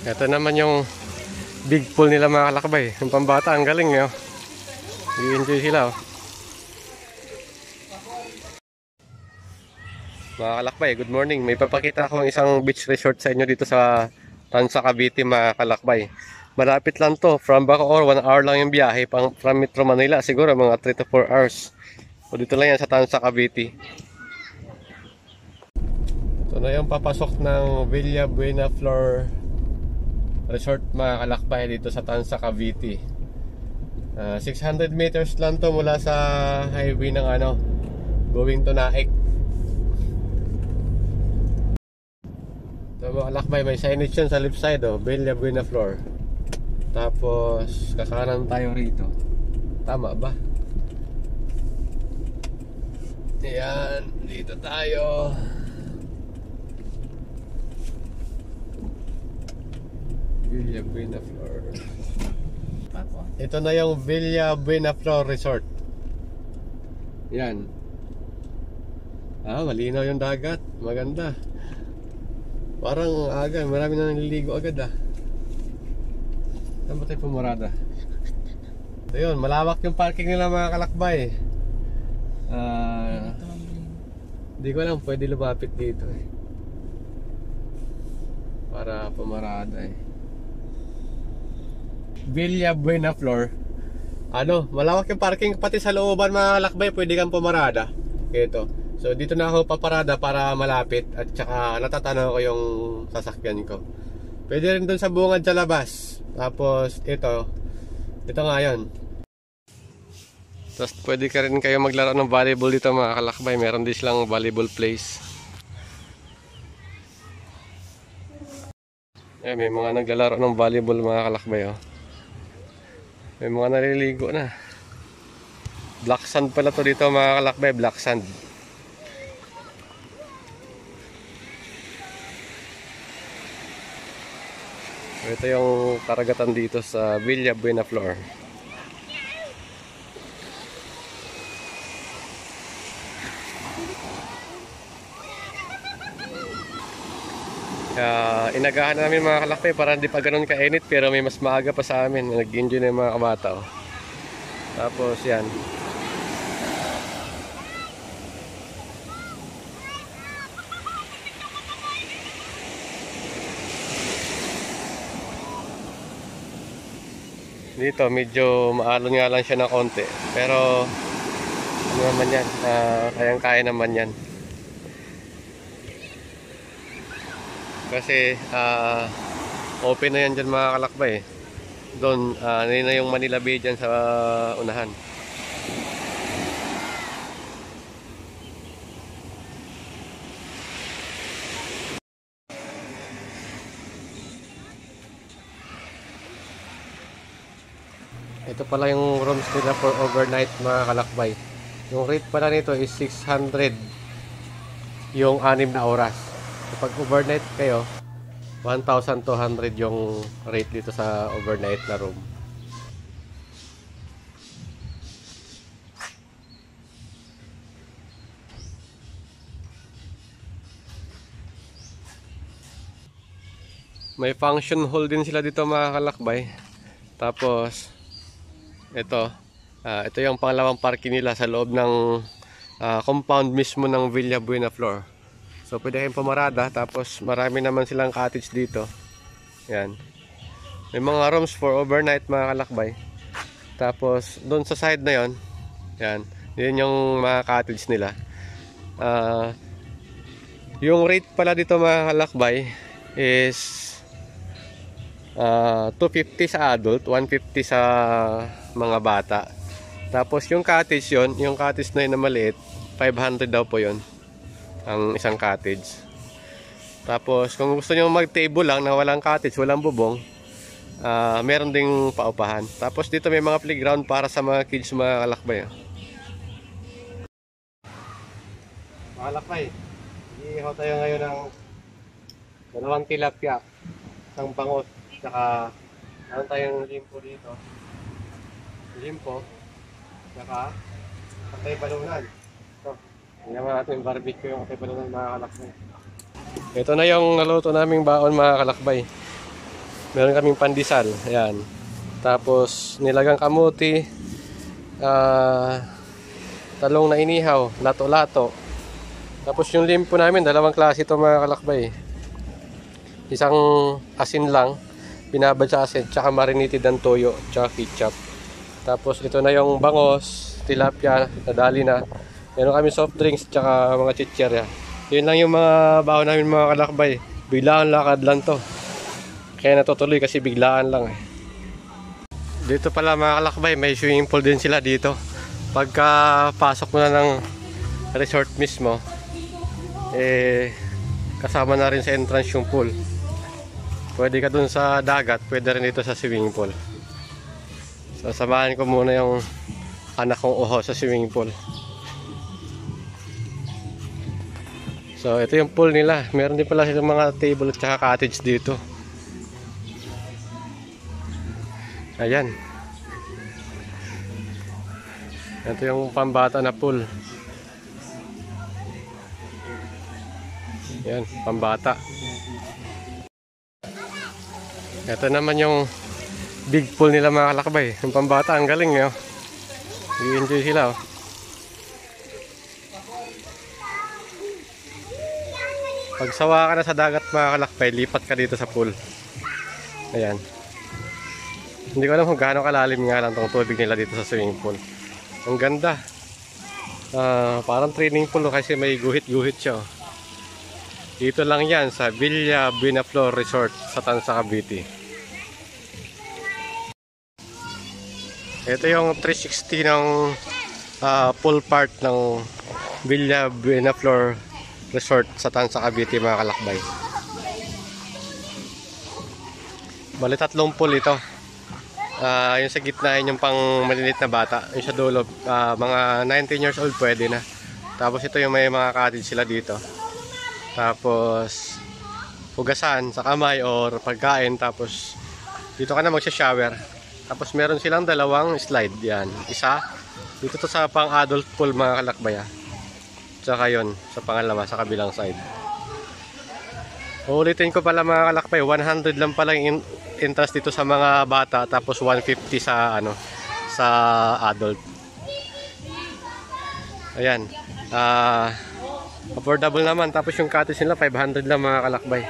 Ito naman yung big pool nila mga kalakbay. Yung pambata, ang galing nyo. I-enjoy sila. Mga kalakbay, good morning. May papakita akong isang beach resort sa inyo dito sa Tansa, Cavite mga kalakbay. Malapit lang to. From Bacoor, 1 hour lang yung biyahe. From Metro Manila, siguro mga 3 to 4 hours. So dito lang yan sa Tansa, Cavite. Ito na yung papasok ng Villa Buena Flor Resort mga kalakbay dito sa Tansa, Cavite. 600 meters lang to mula sa highway ng going to Naik. So mga kalakbay, may signage yun sa left side, Villa Buena Flor. Tapos kakanan tayo rito. Tama ba? Ayan, dito tayo. Villa Buena Flor. Ito na yung Villa Buena Flor Resort. Yan. Malinaw yung dagat. Maganda. Parang aga, marami na naliligo agad Saan ba tayo pumarada? So yun, malawak yung parking nila mga kalakbay. Hindi ko alam, pwede lumapit dito para pumarada Villa Buena Flor. Malawak yung parking pati sa looban mga kalakbay, pwede kang pumarada. Ito. So dito na ako paparada para malapit at saka natatanaw ko yung sasakyan ko. Pwede rin dun sa bungad sa labas. Tapos ito nga yun. Tapos pwede ka rin kayo maglaro ng volleyball dito mga kalakbay. Meron din silang volleyball place. May mga naglalaro ng volleyball mga kalakbay May mga naliligo na. Black sand pala to dito mga kalakbay. Black sand. Ito yung karagatan dito sa Villa Buena Flor. Inagahan namin mga kalakbay para hindi pa ganun kainit, pero may mas maaga pa sa amin. Nag-enjoy na yung mga kabata Tapos yan. Dito medyo maalon nga lang siya ng konti, pero ano naman yan, kayang-kaya naman yan. Kasi open na yan dyan mga kalakbay. Doon, na yung Manila Bay dyan sa unahan. Ito pala yung rooms nila for overnight mga kalakbay. Yung rate pala nito is 600 yung 6 na oras. Kapag overnight kayo, 1,200 yung rate dito sa overnight na room. May function hall din sila dito mga kalakbay. Tapos ito yung pangalawang parking nila sa loob ng compound mismo ng Villa Buena Flor. So pwede kayong pumarada. Tapos marami naman silang cottage dito. Yan. May mga rooms for overnight mga kalakbay. Tapos doon sa side na yon, yan, yun yung mga cottage nila. Yung rate pala dito mga kalakbay is 250 sa adult, 150 sa mga bata. Tapos yung cottage yung cottage na yun na maliit, 500 daw po yun ang isang cottage. Tapos kung gusto nyo mag table lang na walang cottage, walang bubong, meron ding paupahan. Tapos dito may mga playground para sa mga kids mga kalakbay. Mga kalakbay, iihaw tayo ngayon ng 2 tilapia, isang bangus, saka meron tayong limpo dito. Limpo, saka patay balunan. So, hindi naman natin barbecue yung patay balunan mga kalakbay. Ito na yung naluto naming baon mga kalakbay. Meron kaming pandesal. Ayan. Tapos nilagang kamuti, talong na inihaw, lato-lato. Tapos yung limpo namin, dalawang klase ito mga kalakbay. Isang asin lang, binabad sa asin, tsaka marinated ng toyo, tsaka ketchup. Tapos ito na yung bangos, tilapia, nadali na. Meron kami soft drinks, tsaka mga chichirya. Yun lang yung mga baon namin mga kalakbay. Biglaan lakad lang to. Kaya natutuloy kasi biglaan lang eh. Dito pala mga kalakbay, may swimming pool din sila dito. Pagka pasok mo na ng resort mismo, kasama na rin sa entrance yung pool. Pwede ka dun sa dagat, pwede rin dito sa swimming pool. So samahan ko muna yung anak kong uho sa swimming pool. So ito yung pool nila. Meron din pala silang mga table at saka cottage dito. Ayan. Ito yung pambata na pool. Ayan, pambata. Ito naman yung big pool nila mga kalakbay. Yung pambata, ang galing eh. I-enjoy sila oh. Pag sawa ka na sa dagat mga kalakbay, lipat ka dito sa pool. Ayan. Hindi ko alam kung gaano kalalim nga lang tong tubig nila dito sa swimming pool. Ang ganda. Parang training pool kasi may guhit-guhit siya. Dito lang yan sa Villa Buena Flor Resort sa Tansa, Cavite. Ito yung 360 ng pool part ng Villa Buena Flor Resort sa Tansa, Cavite mga kalakbay. Bali tatlong pool ito. Yung sa gitna yun yung pang maliliit na bata. Yung sa dulo, mga 19 years old pwede na. Tapos ito yung may mga cottage sila dito. Tapos hugasan sa kamay or pagkain. Tapos dito ka na magsha-shower. Tapos meron silang dalawang slide. Yan. Isa dito to sa pang adult pool mga kalakbay. Tsaka yun sa pangalawa sa kabilang side. Ulitin ko pala mga kalakbay, 100 lang pala yung entrance dito sa mga bata, tapos 150 sa sa adult. Ayan. Affordable naman, tapos yung cottage nila 500 lang mga kalakbay.